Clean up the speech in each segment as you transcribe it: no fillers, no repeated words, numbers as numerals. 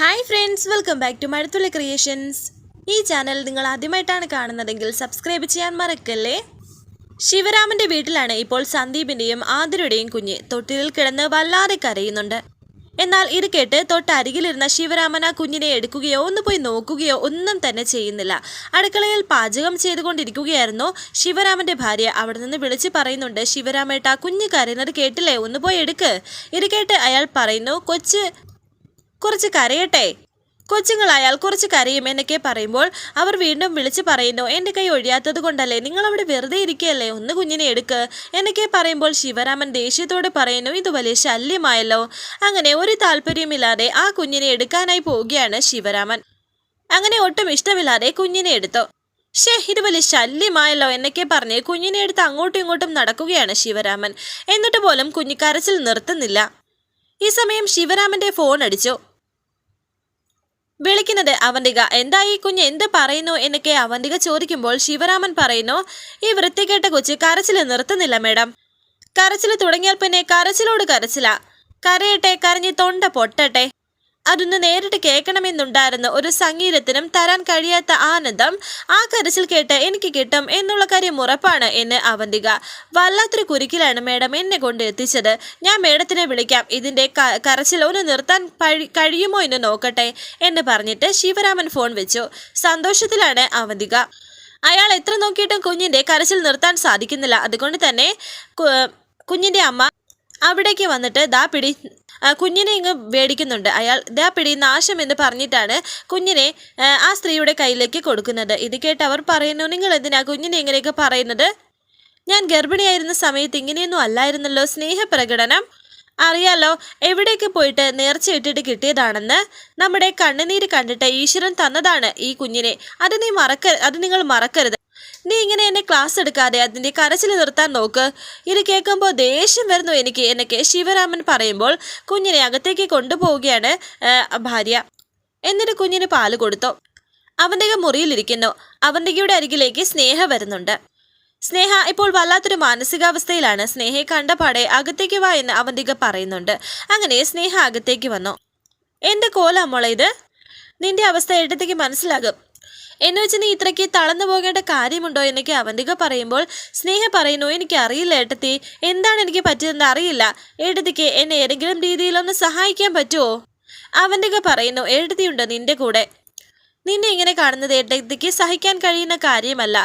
Hi friends, welcome back to Mazhathulli creations. ഈ channel നിങ്ങൾ ആദ്യമായിട്ടാണ് കാണുന്നതെങ്കിൽ സബ്സ്ക്രൈബ് ചെയ്യാൻ മറക്കല്ലേ. ശിവരാമൻ്റെ വീട്ടിലാണ് ഇപ്പോൾ സന്ദീപിൻ്റെയും ആതിരയുടെയും കുഞ്ഞ് തൊട്ടിലിൽ കിടന്ന് വല്ലാതെ കരയുന്നുണ്ട്. എന്നാൽ ഇത് കേട്ട് തൊട്ടരികിലിരുന്ന ശിവരാമൻ ആ കുഞ്ഞിനെ എടുക്കുകയോ ഒന്ന് പോയി നോക്കുകയോ ഒന്നും തന്നെ ചെയ്യുന്നില്ല. അടുക്കളയിൽ പാചകം ചെയ്തുകൊണ്ടിരിക്കുകയായിരുന്നു ശിവരാമൻ്റെ ഭാര്യ. അവിടെ നിന്ന് വിളിച്ച് പറയുന്നുണ്ട്, ശിവരാമേട്ട, കുഞ്ഞ് കരയുന്നത് കേട്ടില്ലേ, ഒന്ന് പോയി എടുക്ക്. ഇത് കേട്ട് അയാൾ പറയുന്നു, കുറച്ച് കരയട്ടെ, കൊച്ചുങ്ങളായാൽ കുറച്ച് കരയും എന്നൊക്കെ പറയുമ്പോൾ അവർ വീണ്ടും വിളിച്ച് പറയുന്നു, എൻ്റെ കൈ ഒഴിയാത്തത് കൊണ്ടല്ലേ, നിങ്ങളവിടെ വെറുതെ ഇരിക്കുകയല്ലേ, ഒന്ന് കുഞ്ഞിനെ എടുക്ക് എന്നൊക്കെ പറയുമ്പോൾ ശിവരാമൻ ദേഷ്യത്തോടെ പറയുന്നു, ഇത് വലിയ ശല്യമായല്ലോ. അങ്ങനെ ഒരു താല്പര്യമില്ലാതെ ആ കുഞ്ഞിനെ എടുക്കാനായി പോവുകയാണ് ശിവരാമൻ. അങ്ങനെ ഒട്ടും ഇഷ്ടമില്ലാതെ കുഞ്ഞിനെ എടുത്തു. ഇത് വലിയ ശല്യമായല്ലോ എന്നൊക്കെ പറഞ്ഞ് കുഞ്ഞിനെ എടുത്ത് അങ്ങോട്ടും ഇങ്ങോട്ടും നടക്കുകയാണ് ശിവരാമൻ. എന്നിട്ട് പോലും കുഞ്ഞ് കരച്ചിൽ നിർത്തുന്നില്ല. ഈ സമയം ശിവരാമൻ്റെ ഫോൺ അടിച്ചു. വിളിക്കുന്നത് അവന്തിക. എന്തായി കുഞ്ഞ്, എന്ത് പറയുന്നു എന്നൊക്കെ അവന്തിക ചോദിക്കുമ്പോൾ ശിവരാമൻ പറയുന്നു, ഈ വൃത്തികെട്ട കൊച്ച് കരച്ചിൽ നിർത്തുന്നില്ല മേഡം. കരച്ചിൽ തുടങ്ങിയാൽ പിന്നെ കരച്ചിലോട് കരച്ചില. കരയട്ടെ, കരഞ്ഞ് തൊണ്ട പൊട്ടട്ടെ. അതൊന്ന് നേരിട്ട് കേൾക്കണമെന്നുണ്ടായിരുന്നു. ഒരു സംഗീതത്തിനും തരാൻ കഴിയാത്ത ആനന്ദം ആ കരച്ചിൽ കേട്ട് എനിക്ക് കിട്ടും എന്നുള്ള കാര്യം ഉറപ്പാണ് എന്ന് അവന്തിക. വല്ലാത്തൊരു കുരുക്കിലാണ് മേഡം എന്നെ കൊണ്ട് എത്തിച്ചത്. ഞാൻ മേഡത്തിനെ വിളിക്കാം, ഇതിൻ്റെ കരച്ചിൽ ഒന്ന് നിർത്താൻ കഴിയുമോ എന്ന് നോക്കട്ടെ എന്ന് പറഞ്ഞിട്ട് ശിവരാമൻ ഫോൺ വെച്ചു. സന്തോഷത്തിലാണ് അവന്തിക. അയാൾ എത്ര നോക്കിയിട്ടും കുഞ്ഞിൻ്റെ കരച്ചിൽ നിർത്താൻ സാധിക്കുന്നില്ല. അതുകൊണ്ട് തന്നെ കുഞ്ഞിൻ്റെ അമ്മ അവിടേക്ക് വന്നിട്ട് ദാ പിടി, കുഞ്ഞിനെ ഇങ്ങ് മേടിക്കുന്നുണ്ട്. അയാൾ ദാ പിടി, നാശം എന്ന് പറഞ്ഞിട്ടാണ് കുഞ്ഞിനെ ആ സ്ത്രീയുടെ കയ്യിലേക്ക് കൊടുക്കുന്നത്. ഇത് കേട്ട് അവർ പറയുന്നു, നിങ്ങൾ എന്തിനാ കുഞ്ഞിനെ ഇങ്ങനെയൊക്കെ പറയുന്നത്? ഞാൻ ഗർഭിണിയായിരുന്ന സമയത്ത് ഇങ്ങനെയൊന്നും അല്ലായിരുന്നല്ലോ സ്നേഹപ്രകടനം. അറിയാലോ, എവിടേക്ക് പോയിട്ട് നേർച്ചയിട്ടിട്ട് കിട്ടിയതാണെന്ന്. നമ്മുടെ കണ്ണുനീര് കണ്ടിട്ട് ഈശ്വരൻ തന്നതാണ് ഈ കുഞ്ഞിനെ. അത് നിങ്ങൾ മറക്കരുത്. നീ ഇങ്ങനെ എന്നെ ക്ലാസ് എടുക്കാതെ അതിൻ്റെ കരച്ചിൽ നിർത്താൻ നോക്ക്. ഇത് കേൾക്കുമ്പോൾ ദേഷ്യം വരുന്നു എനിക്ക് എന്നൊക്കെ ശിവരാമൻ പറയുമ്പോൾ കുഞ്ഞിനെ അകത്തേക്ക് കൊണ്ടുപോവുകയാണ് ഭാര്യ. എന്നിട്ട് കുഞ്ഞിന് പാല് കൊടുത്തു. അവന്തിക മുറിയിലിരിക്കുന്നു. അവന്തികയുടെ അരികിലേക്ക് സ്നേഹ വരുന്നുണ്ട്. സ്നേഹ ഇപ്പോൾ വല്ലാത്തൊരു മാനസികാവസ്ഥയിലാണ്. സ്നേഹയെ കണ്ടപാടെ അകത്തേക്ക് വാ എന്ന് അവന്തിക പറയുന്നുണ്ട്. അങ്ങനെ സ്നേഹ അകത്തേക്ക് വന്നു. എൻ്റെ കോലാ മോളെ ഇത്, നിന്റെ അവസ്ഥ ഏട്ടത്തേക്ക് മനസ്സിലാകും. എന്ന് വെച്ച് നീ ഇത്രയ്ക്ക് തളർന്നു പോകേണ്ട കാര്യമുണ്ടോ എന്നൊക്കെ അവന്തിക പറയുമ്പോൾ സ്നേഹ പറയുന്നു, എനിക്ക് അറിയില്ല ഏട്ടത്തി, എന്താണ് എനിക്ക് പറ്റിയതെന്ന് അറിയില്ല. ഏട്ടത്തിക്ക് എന്നെ ഏതെങ്കിലും രീതിയിലൊന്ന് സഹായിക്കാൻ പറ്റുമോ? അവന്തിക പറയുന്നു, ഏട്ടത്തിയുണ്ട് നിന്റെ കൂടെ. നിന്നെ ഇങ്ങനെ കാണുന്നത് ഏട്ടത്തിക്ക് സഹിക്കാൻ കഴിയുന്ന കാര്യമല്ല.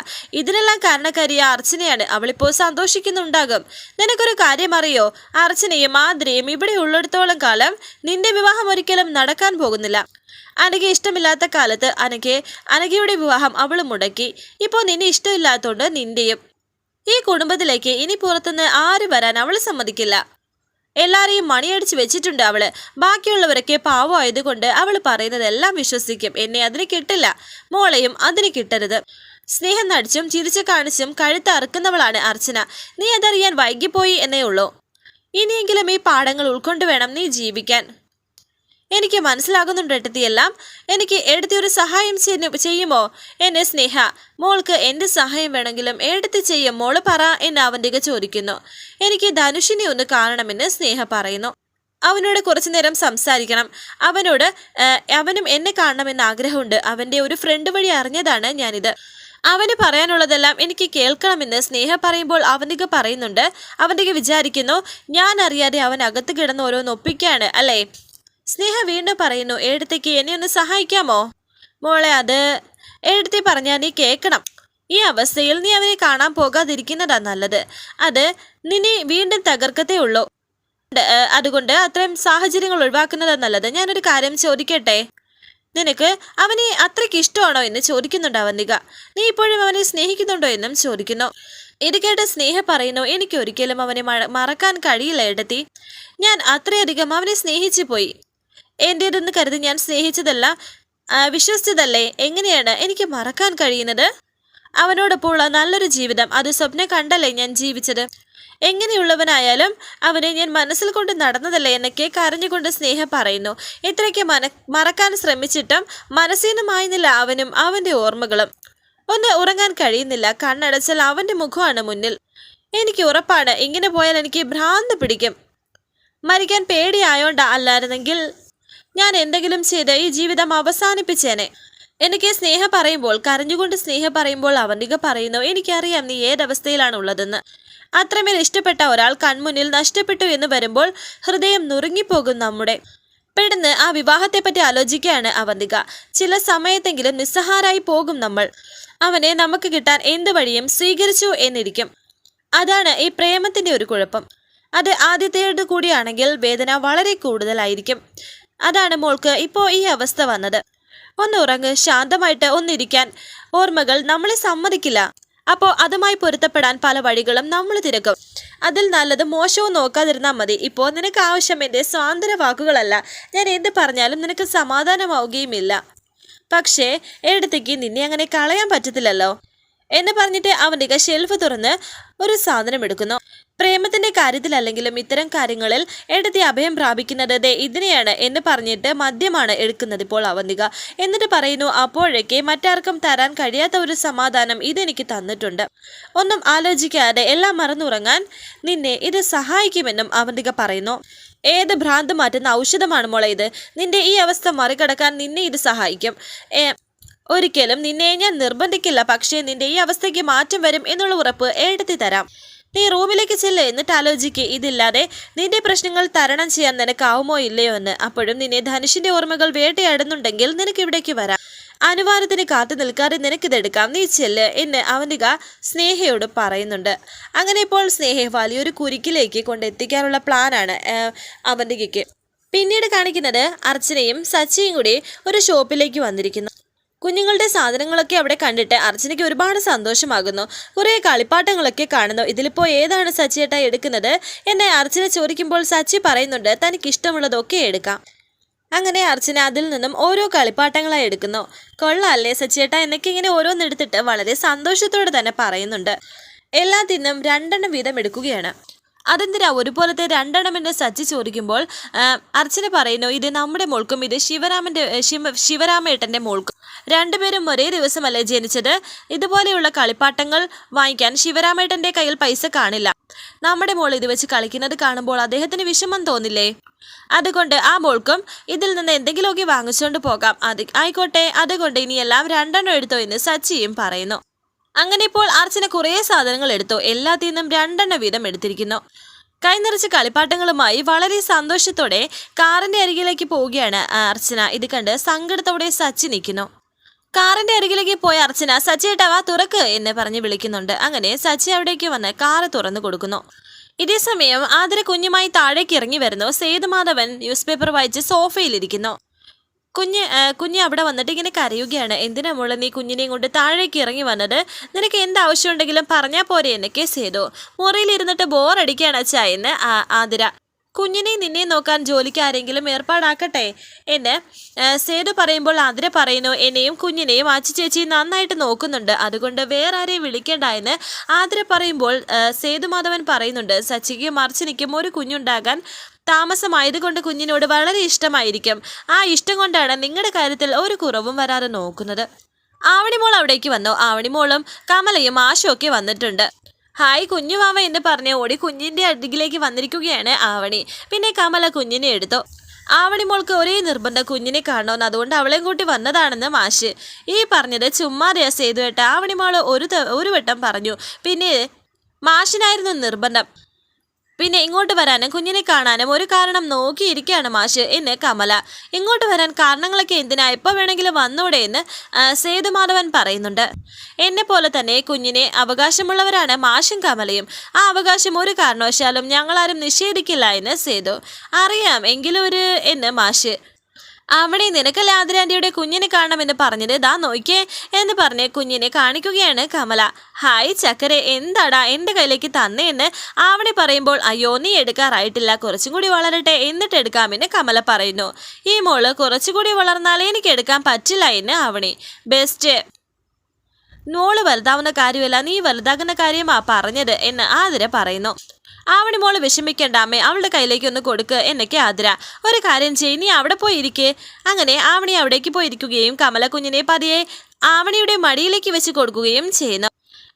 ഇതിനെല്ലാം കാരണക്കാരിയ അർച്ചനയാണ്. അവളിപ്പോൾ സന്തോഷിക്കുന്നുണ്ടാകും. നിനക്കൊരു കാര്യം അറിയോ, അർച്ചനയും ആതിരയും ഇവിടെ ഉള്ളിടത്തോളം കാലം നിന്റെ വിവാഹം ഒരിക്കലും നടക്കാൻ പോകുന്നില്ല. അനഘയെ ഇഷ്ടമില്ലാത്ത കാലത്ത് അനഘയുടെ വിവാഹം അവൾ മുടക്കി. ഇപ്പോൾ നിന്നെ ഇഷ്ടമില്ലാത്തതുകൊണ്ട് നിന്റെയും. ഈ കുടുംബത്തിലേക്ക് ഇനി പുറത്തുനിന്ന് ആര് വരാൻ അവൾ സമ്മതിക്കില്ല. എല്ലാരെയും മണിയടിച്ച് വെച്ചിട്ടുണ്ട് അവള്. ബാക്കിയുള്ളവരൊക്കെ പാവമായതുകൊണ്ട് അവൾ പറയുന്നതെല്ലാം വിശ്വസിക്കും. എന്നെ അതിന് കിട്ടില്ല, മോളെയും അതിന് കിട്ടരുത്. സ്നേഹം നടിച്ചും ചിരിച്ചു കാണിച്ചും കഴുത്ത് അറുക്കുന്നവളാണ് അർച്ചന. നീ അതറിയാൻ വൈകിപ്പോയി എന്നേ ഉള്ളൂ. ഇനിയെങ്കിലും ഈ പാഠങ്ങൾ ഉൾക്കൊണ്ട് വേണം നീ ജീവിക്കാൻ. എനിക്ക് മനസ്സിലാകുന്നുണ്ട് ഏട്ടത്തിയെല്ലാം. എനിക്ക് ഏട്ടത്തി ഒരു സഹായം ചെയ്യുമോ എന്നെ സ്നേഹ? മോൾക്ക് എന്ത് സഹായം വേണമെങ്കിലും ഏട്ടത്തി ചെയ്യും, മോള് പറ എന്ന് അവന്തിക ചോദിക്കുന്നു. എനിക്ക് ധനുഷിനെ ഒന്ന് കാണണമെന്ന് സ്നേഹ പറയുന്നു. അവനോട് കുറച്ചു നേരം സംസാരിക്കണം. അവനും എന്നെ കാണണമെന്ന് ആഗ്രഹമുണ്ട്. അവൻ്റെ ഒരു ഫ്രണ്ട് വഴി അറിഞ്ഞതാണ് ഞാനിത്. അവന് പറയാനുള്ളതെല്ലാം എനിക്ക് കേൾക്കണമെന്ന് സ്നേഹ പറയുമ്പോൾ അവന്തിക പറയുന്നുണ്ട്. അവന്തിക വിചാരിക്കുന്നു, ഞാൻ അറിയാതെ അവൻ അകത്ത് കിടന്ന് ഓരോന്ന് ഒപ്പിക്കുകയാണ് അല്ലേ. സ്നേഹ വീണ്ടും പറയുന്നു, ഏടത്തേക്ക് എന്നെ ഒന്ന് സഹായിക്കാമോ? മോളെ, അത് ഏടത്തി പറഞ്ഞാൽ നീ കേൾക്കണം. ഈ അവസ്ഥയിൽ നീ അവനെ കാണാൻ പോകാതിരിക്കുന്നതാ നല്ലത്. അത് നിന്നെ വീണ്ടും തകർക്കത്തേ ഉള്ളൂ. അതുകൊണ്ട് അത്രയും സാഹചര്യങ്ങൾ ഒഴിവാക്കുന്നതാ നല്ലത്. ഞാനൊരു കാര്യം ചോദിക്കട്ടെ, നിനക്ക് അവനെ അത്രയ്ക്ക് ഇഷ്ടമാണോ എന്ന് ചോദിക്കുന്നുണ്ട് അവന്തിക. നീ ഇപ്പോഴും അവനെ സ്നേഹിക്കുന്നുണ്ടോ എന്നും ചോദിക്കുന്നു. ഇത് കേട്ട് സ്നേഹ പറയുന്നു, എനിക്ക് ഒരിക്കലും അവനെ മറക്കാൻ കഴിയില്ല ഏട്ടത്തി. ഞാൻ അത്രയധികം അവനെ സ്നേഹിച്ചു പോയി. എൻ്റേതെന്ന് കരുതി ഞാൻ സ്നേഹിച്ചതല്ല, വിശ്വസിച്ചതല്ലേ. എങ്ങനെയാണ് എനിക്ക് മറക്കാൻ കഴിയുന്നത്? അവനോടൊപ്പമുള്ള നല്ലൊരു ജീവിതം അത് സ്വപ്നം കണ്ടല്ലേ ഞാൻ ജീവിച്ചത്. എങ്ങനെയുള്ളവനായാലും അവനെ ഞാൻ മനസ്സിൽ കൊണ്ട് നടന്നതല്ലേ എന്നൊക്കെ കരഞ്ഞുകൊണ്ട് സ്നേഹ പറയുന്നു. ഇത്രയ്ക്ക് മറക്കാൻ ശ്രമിച്ചിട്ടും മനസ്സിൽ നിന്ന് മായുന്നില്ല അവനും അവൻ്റെ ഓർമ്മകളും. ഒന്ന് ഉറങ്ങാൻ കഴിയുന്നില്ല. കണ്ണടച്ചാൽ അവൻ്റെ മുഖമാണ് മുന്നിൽ. എനിക്ക് ഉറപ്പാണ്, ഇങ്ങനെ പോയാൽ എനിക്ക് ഭ്രാന്ത് പിടിക്കും. മരിക്കാൻ പേടിയായോണ്ടാ, അല്ലായിരുന്നെങ്കിൽ ഞാൻ എന്തെങ്കിലും ചെയ്ത് ഈ ജീവിതം അവസാനിപ്പിച്ചേനെ. എനിക്ക് സ്നേഹം പറയുമ്പോൾ, കരഞ്ഞുകൊണ്ട് സ്നേഹം പറയുമ്പോൾ അവന്തിക പറയുന്നു, എനിക്കറിയാം നീ ഏതവസ്ഥയിലാണ് ഉള്ളതെന്ന്. അത്രമേൽ ഇഷ്ടപ്പെട്ട ഒരാൾ കൺമുന്നിൽ നഷ്ടപ്പെട്ടു എന്ന് വരുമ്പോൾ ഹൃദയം നുറുങ്ങിപ്പോകും നമ്മുടെ. പെട്ടെന്ന് ആ വിവാഹത്തെപ്പറ്റി ആലോചിക്കുകയാണ് അവന്തിക. ചില സമയത്തെങ്കിലും നിസ്സഹാരായി പോകും നമ്മൾ. അവനെ നമുക്ക് കിട്ടാൻ എന്ത് വഴിയും സ്വീകരിച്ചു എന്നിരിക്കും. അതാണ് ഈ പ്രേമത്തിന്റെ ഒരു കുഴപ്പം. അത് ആദ്യത്തേത് കൂടിയാണെങ്കിൽ വേദന വളരെ കൂടുതലായിരിക്കും. അതാണ് മോൾക്ക് ഇപ്പോൾ ഈ അവസ്ഥ വന്നത്. ഒന്ന് ഉറങ്ങ്, ശാന്തമായിട്ട് ഒന്നിരിക്കാൻ. ഓർമ്മകൾ നമ്മളെ സമ്മതിക്കില്ല. അപ്പോൾ അതുമായി പൊരുത്തപ്പെടാൻ പല വഴികളും നമ്മൾ തിരക്കും. അതിൽ നല്ലത് മോശവും നോക്കാതിരുന്നാൽ മതി. ഇപ്പോൾ നിനക്ക് ആവശ്യം എൻ്റെ സ്വാതന്ത്ര്യ വാക്കുകളല്ല. ഞാൻ എന്ത് പറഞ്ഞാലും നിനക്ക് സമാധാനമാവുകയുമില്ല. പക്ഷേ എടുത്തേക്ക് നിന്നെ അങ്ങനെ കളയാൻ പറ്റത്തില്ലല്ലോ എന്ന് പറഞ്ഞിട്ട് അവൻ്റെ ഷെൽഫ് തുറന്ന് ഒരു സാധനം എടുക്കുന്നു. പ്രേമത്തിന്റെ കാര്യത്തിലല്ലെങ്കിലും ഇത്തരം കാര്യങ്ങളിൽ എടുത്തി അഭയം പ്രാപിക്കുന്നത് ദേ ഇതിനെയാണ് എന്ന് പറഞ്ഞിട്ട് മദ്യമാണ് എടുക്കുന്നത് ഇപ്പോൾ അവന്തിക. എന്നിട്ട് പറയുന്നു, അപ്പോഴേക്ക് മറ്റാർക്കും തരാൻ കഴിയാത്ത ഒരു സമാധാനം ഇതെനിക്ക് തന്നിട്ടുണ്ട്. ഒന്നും ആലോചിക്കാതെ എല്ലാം മറന്നുറങ്ങാൻ നിന്നെ ഇത് സഹായിക്കുമെന്നും അവന്തിക പറയുന്നു. ഏത് ഭ്രാന്ത് മാറ്റുന്ന ഔഷധമാണ് മോളെ ഇത്. നിന്റെ ഈ അവസ്ഥ മറികടക്കാൻ നിന്നെ ഇത് സഹായിക്കും. ഒരിക്കലും നിന്നെ ഞാൻ നിർബന്ധിക്കില്ല. പക്ഷേ നിന്റെ ഈ അവസ്ഥയ്ക്ക് മാറ്റം വരും എന്നുള്ള ഉറപ്പ് എടുത്തി തരാം. നീ റൂമിലേക്ക് ചെല്ല്. എന്നിട്ട് ആലോചിക്ക്, ഇതില്ലാതെ നിന്റെ പ്രശ്നങ്ങൾ തരണം ചെയ്യാൻ നിനക്കാവുമോ ഇല്ലയോ എന്ന്. അപ്പോഴും നിന്നെ ധനുഷിന്റെ ഓർമ്മകൾ വേട്ടയാടുന്നുണ്ടെങ്കിൽ നിനക്ക് ഇവിടേക്ക് വരാം. അനുവാദത്തിന് കാത്തു നിൽക്കാതെ നിനക്കിതെടുക്കാം. നീ ചെല്ല് എന്ന് അവന്തിക സ്നേഹയോട് പറയുന്നുണ്ട്. അങ്ങനെ ഇപ്പോൾ സ്നേഹയെ വലിയൊരു കുരുക്കിലേക്ക് കൊണ്ടെത്തിക്കാനുള്ള പ്ലാനാണ് അവന്തികയ്ക്ക്. പിന്നീട് കാണിക്കുന്നത് അർച്ചനയും സച്ചിയും കൂടി ഒരു ഷോപ്പിലേക്ക് വന്നിരിക്കുന്നു. കുഞ്ഞുങ്ങളുടെ സാധനങ്ങളൊക്കെ അവിടെ കണ്ടിട്ട് അർച്ചനയ്ക്ക് ഒരുപാട് സന്തോഷമാകുന്നു. കുറേ കളിപ്പാട്ടങ്ങളൊക്കെ കാണുന്നു. ഇതിലിപ്പോൾ ഏതാണ് സച്ചിയേട്ടാ എടുക്കുന്നത് എന്നെ അർച്ചന ചോദിക്കുമ്പോൾ സച്ചി പറയുന്നുണ്ട്, തനിക്കിഷ്ടമുള്ളതൊക്കെ എടുക്കാം. അങ്ങനെ അർച്ചന അതിൽ നിന്നും ഓരോ കളിപ്പാട്ടങ്ങളായി എടുക്കുന്നു. കൊള്ളാല്ലേ സച്ചിയേട്ടാ എന്നൊക്കെ ഇങ്ങനെ ഓരോന്നെടുത്തിട്ട് വളരെ സന്തോഷത്തോടെ തന്നെ പറയുന്നുണ്ട്. എല്ലാത്തിനും 2 വീതം എടുക്കുകയാണ്. അതെന്തിനാ ഒരുപോലത്തെ 2 എന്ന് സച്ചി ചോദിക്കുമ്പോൾ അർച്ചന പറയുന്നു, ഇത് നമ്മുടെ മോൾക്കും ഇത് ശിവരാമേട്ടൻ്റെ മോൾക്കും. 2 പേരും ഒരേ ദിവസമല്ലേ ജനിച്ചത്. ഇതുപോലെയുള്ള കളിപ്പാട്ടങ്ങൾ വാങ്ങിക്കാൻ ശിവരാമേട്ടൻ്റെ കയ്യിൽ പൈസ കാണില്ല. നമ്മുടെ മോൾ ഇത് വെച്ച് കളിക്കുന്നത് കാണുമ്പോൾ അദ്ദേഹത്തിന് വിഷമം തോന്നില്ലേ? അതുകൊണ്ട് ആ മോൾക്കും ഇതിൽ നിന്ന് എന്തെങ്കിലുമൊക്കെ വാങ്ങിച്ചുകൊണ്ട് പോകാം. ആയിക്കോട്ടെ, അതുകൊണ്ട് ഇനിയെല്ലാം 2 എടുത്തോ എന്ന് സച്ചിയും പറയുന്നു. അങ്ങനെ ഇപ്പോൾ അർച്ചന കുറേ സാധനങ്ങൾ എടുത്തു. എല്ലാത്തിൽ നിന്നും 2 വീതം എടുത്തിരിക്കുന്നു. കൈ നിറച്ച് കളിപ്പാട്ടങ്ങളുമായി വളരെ സന്തോഷത്തോടെ കാറിന്റെ അരികിലേക്ക് പോവുകയാണ് അർച്ചന. ഇത് കണ്ട് സങ്കടത്തോടെ സച്ചി നിൽക്കുന്നു. കാറിന്റെ അരികിലേക്ക് പോയ അർച്ചന, സച്ചിയേട്ടാ വാ തുറക്ക് എന്ന് പറഞ്ഞ് വിളിക്കുന്നുണ്ട്. അങ്ങനെ സച്ചി അവിടേക്ക് വന്ന് കാറ് തുറന്നു കൊടുക്കുന്നു. ഇതേ സമയം ആതിര കുഞ്ഞുമായി താഴേക്ക് ഇറങ്ങി വരുന്നു. സേതുമാധവൻ ന്യൂസ് പേപ്പർ വായിച്ച് സോഫയിലിരിക്കുന്നു. കുഞ്ഞ് അവിടെ വന്നിട്ട് ഇങ്ങനെ കരയുകയാണ്. എന്തിനാ മോളെ നീ കുഞ്ഞിനെയും കൊണ്ട് താഴേക്ക് ഇറങ്ങി വന്നത്? നിനക്ക് എന്താവശ്യം ഉണ്ടെങ്കിലും പറഞ്ഞാൽ പോരെ എന്നൊക്കെ സേതു. മുറിയിലിരുന്നിട്ട് ബോറടിക്കുകയാണ് അച്ഛാ എന്ന് ആതിര. കുഞ്ഞിനെയും നിന്നെ നോക്കാൻ ജോലിക്ക് ആരെങ്കിലും ഏർപ്പാടാക്കട്ടെ എന്ന് സേതു പറയുമ്പോൾ ആതിര പറയുന്നു, എന്നെയും കുഞ്ഞിനെയും ആച്ചി ചേച്ചി നന്നായിട്ട് നോക്കുന്നുണ്ട്, അതുകൊണ്ട് വേറെ ആരെയും വിളിക്കേണ്ട എന്ന് ആതിര പറയുമ്പോൾ സേതുമാധവൻ പറയുന്നുണ്ട്, സച്ചിക്കും അർച്ചനയ്ക്കും ഒരു കുഞ്ഞുണ്ടാകാൻ താമസമായതുകൊണ്ട് കുഞ്ഞിനോട് വളരെ ഇഷ്ടമായിരിക്കും. ആ ഇഷ്ടം കൊണ്ടാണ് നിങ്ങളുടെ കാര്യത്തിൽ ഒരു കുറവും വരാതെ നോക്കുന്നത്. ആവണിമോൾ അവിടേക്ക് വന്നു. ആവണിമോളും കമലയും ആശുവൊക്കെ വന്നിട്ടുണ്ട്. ഹായ് കുഞ്ഞുമാവ എന്ന് പറഞ്ഞ് ഓടി കുഞ്ഞിൻ്റെ അരികിലേക്ക് വന്നിരിക്കുകയാണ് ആവണി. പിന്നെ കമല കുഞ്ഞിനെ എടുത്തു. ആവണിമോൾക്ക് ഒരേ നിർബന്ധം കുഞ്ഞിനെ കാണണമെന്ന്, അതുകൊണ്ട് അവളെയും കൂട്ടി വന്നതാണെന്ന് മാഷ്. ഈ പറഞ്ഞത് ചുമ്മാതെയാ സേതുവേട്ട. ആവണിമോൾ ഒരു വട്ടം പറഞ്ഞു. പിന്നെ മാഷിനായിരുന്നു നിർബന്ധം. പിന്നെ ഇങ്ങോട്ട് വരാനും കുഞ്ഞിനെ കാണാനും ഒരു കാരണം നോക്കിയിരിക്കുകയാണ് മാഷ് എന്ന് കമല. ഇങ്ങോട്ട് വരാൻ കാരണങ്ങളൊക്കെ എന്തിനാ, എപ്പോൾ വേണമെങ്കിലും വന്നൂടെ എന്ന് സേതുമാധവൻ പറയുന്നുണ്ട്. എന്നെ പോലെ തന്നെ കുഞ്ഞിനെ അവകാശമുള്ളവരാണ് മാഷും കമലയും. ആ അവകാശം ഒരു കാരണവശാലും ഞങ്ങളാരും നിഷേധിക്കില്ല എന്ന് സേതു. അറിയാം എങ്കിലും എന്ന് മാഷ്. അവിടെ നിനക്കല്ല ആതിരാൻ്റിയുടെ കുഞ്ഞിനെ കാണണമെന്ന് പറഞ്ഞത്, ദാ നോക്കിയേ എന്ന് പറഞ്ഞ് കുഞ്ഞിനെ കാണിക്കുകയാണ് കമല. ഹായ് ചക്കരെ, എന്താടാ എൻ്റെ കയ്യിലേക്ക് തന്നേന്ന് ആവണി പറയുമ്പോൾ, അയ്യോ നീ എടുക്കാറായിട്ടില്ല, കുറച്ചും കൂടി വളരട്ടെ എന്നിട്ട് എടുക്കാമെന്ന് കമല പറയുന്നു. ഈ മോള് കുറച്ചുകൂടി വളർന്നാലേ എനിക്ക് എടുക്കാൻ പറ്റില്ല എന്ന് ആവണി. ബെസ്റ്റ്, മോള് വലുതാവുന്ന കാര്യമല്ല നീ വലുതാകുന്ന കാര്യമാ പറഞ്ഞത് എന്ന് ആതിര പറയുന്നു. ആവണി മോള് വിഷമിക്കേണ്ട അമ്മേ, അവളുടെ കയ്യിലേക്ക് ഒന്ന് കൊടുക്ക് എന്നൊക്കെ ആതിര. ഒരു കാര്യം ചെയ്യ്, നീ അവിടെ പോയിരിക്കേ. അങ്ങനെ ആവണി അവിടേക്ക് പോയിരിക്കുകയും കമല കുഞ്ഞിനെ പതിയെ ആവണിയുടെ മടിയിലേക്ക് വെച്ച് കൊടുക്കുകയും ചെയ്യുന്നു.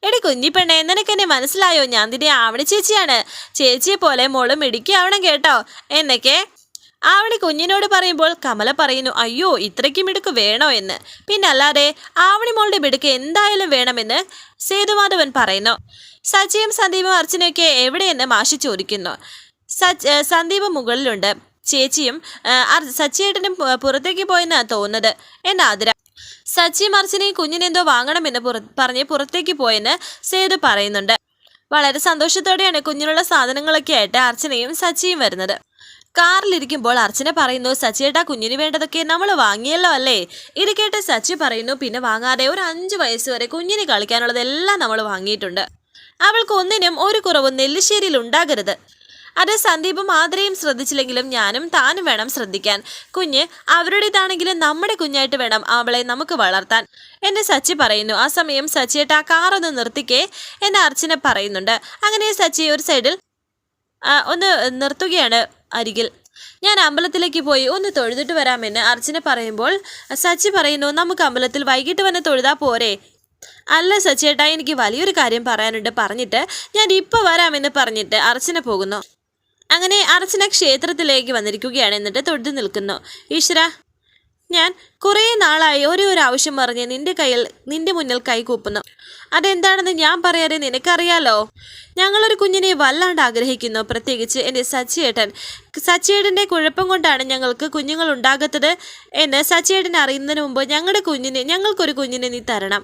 എടി കുഞ്ഞിപ്പെണ്ണെ, നിനക്കെന്നെ മനസ്സിലായോ? ഞാൻ നിന്റെ ആവണി ചേച്ചിയാണ്. ചേച്ചിയെ പോലെ മോള് മിടുക്കിയാവണം കേട്ടോ എന്നൊക്കെ ആവണി കുഞ്ഞിനോട് പറയുമ്പോൾ കമല പറയുന്നു, അയ്യോ ഇത്രയ്ക്ക് മിടുക്ക് വേണോ എന്ന്. പിന്നല്ലാതെ ആവണി മോളുടെ മിടുക്ക് എന്തായാലും വേണമെന്ന് സേതുമാധവൻ പറയുന്നു. സച്ചിയും സന്ദീപും അർച്ചനയൊക്കെ എവിടെയെന്ന് മാഷി ചോദിക്കുന്നു. സന്ദീപ് മുകളിലുണ്ട്, ചേച്ചിയും സച്ചിയേട്ടനും പുറത്തേക്ക് പോയെന്നാ തോന്നുന്നത് എന്ന് ആതിര. സച്ചിയും അർച്ചനയും കുഞ്ഞിനെന്തോ വാങ്ങണമെന്ന് പറഞ്ഞ് പുറത്തേക്ക് പോയെന്ന് സേതു പറയുന്നുണ്ട്. വളരെ സന്തോഷത്തോടെയാണ് കുഞ്ഞിനുള്ള സാധനങ്ങളൊക്കെ ആയിട്ട് അർച്ചനയും സച്ചിയും വരുന്നത്. കാറിലിരിക്കുമ്പോൾ അർച്ചന പറയുന്നു, സച്ചിയേട്ടാ കുഞ്ഞിന് വേണ്ടതൊക്കെ നമ്മൾ വാങ്ങിയല്ലോ അല്ലേ? ഇത് കേട്ട് സച്ചി പറയുന്നു, പിന്നെ വാങ്ങാതെ ഒരു 5 വയസ്സ് വരെ കുഞ്ഞിന് കളിക്കാനുള്ളതെല്ലാം നമ്മൾ വാങ്ങിയിട്ടുണ്ട്. അവൾക്ക് ഒന്നിനും ഒരു കുറവും നെല്ലിശ്ശേരിയിൽ ഉണ്ടാകരുത്. അത് സന്ദീപും ആതിരയും ശ്രദ്ധിച്ചില്ലെങ്കിലും ഞാനും താനും വേണം ശ്രദ്ധിക്കാൻ. കുഞ്ഞ് അവരുടേതാണെങ്കിലും നമ്മുടെ കുഞ്ഞായിട്ട് വേണം അവളെ നമുക്ക് വളർത്താൻ എന്ന് സച്ചി പറയുന്നു. ആ സമയം സച്ചിയേട്ടാ കാറൊന്ന് നിർത്തിക്കേ എന്ന് അർച്ചന പറയുന്നുണ്ട്. അങ്ങനെ സച്ചി ഒരു സൈഡിൽ ഒന്ന് നിർത്തുകയാണ് അരികിൽ. ഞാൻ അമ്പലത്തിലേക്ക് പോയി ഒന്ന് തൊഴുതിട്ട് വരാമെന്ന് അർച്ചന പറയുമ്പോൾ സച്ചി പറയുന്നു, നമുക്ക് അമ്പലത്തിൽ വൈകിട്ട് വന്ന് തൊഴുതാ പോരെ? അല്ല സച്ചിയേട്ടാ, എനിക്ക് വലിയൊരു കാര്യം പറയാനുണ്ട്, പറഞ്ഞിട്ട് ഞാൻ ഇപ്പോൾ വരാമെന്ന് പറഞ്ഞിട്ട് അർച്ചന പോകുന്നു. അങ്ങനെ അർച്ചന ക്ഷേത്രത്തിലേക്ക് വന്നിരിക്കുകയാണ്. എന്നിട്ട് തൊഴുതു നിൽക്കുന്നു. ഈശ്വര, ഞാൻ കുറേ നാളായി ഒരു ആവശ്യം പറഞ്ഞ് നിന്റെ മുന്നിൽ കൈകൂപ്പുന്നു. അതെന്താണെന്ന് ഞാൻ പറയാതെ നിനക്കറിയാലോ. ഞങ്ങളൊരു കുഞ്ഞിനെ വല്ലാണ്ട് ആഗ്രഹിക്കുന്നു, പ്രത്യേകിച്ച് എൻ്റെ സച്ചിയേട്ടൻ്റെ കുഴപ്പം കൊണ്ടാണ് ഞങ്ങൾക്ക് കുഞ്ഞുങ്ങൾ ഉണ്ടാകാത്തത് എന്ന് സച്ചിയേട്ടൻ അറിയുന്നതിന് മുമ്പ് ഞങ്ങൾക്കൊരു കുഞ്ഞിനെ നീ തരണം.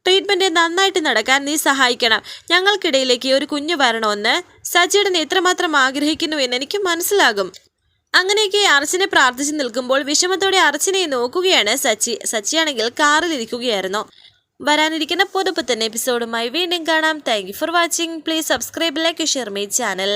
ട്രീറ്റ്മെൻറ്റ് നന്നായിട്ട് നടക്കാൻ നീ സഹായിക്കണം. ഞങ്ങൾക്കിടയിലേക്ക് ഒരു കുഞ്ഞ് വരണമെന്ന് സച്ചിയേട്ടൻ എത്രമാത്രം ആഗ്രഹിക്കുന്നു എന്ന് എനിക്ക് മനസ്സിലാകും. അങ്ങനെയൊക്കെ അർച്ചനെ പ്രാർത്ഥിച്ച് നിൽക്കുമ്പോൾ വിഷമത്തോടെ അർച്ചനയെ നോക്കുകയാണ് സച്ചിയാണെങ്കിൽ കാറിലിരിക്കുകയായിരുന്നു. വരാനിരിക്കുന്ന പുതുപുത്തൻ എപ്പിസോഡുമായി വീണ്ടും കാണാം. Thank you for watching. Please subscribe, like, share my channel.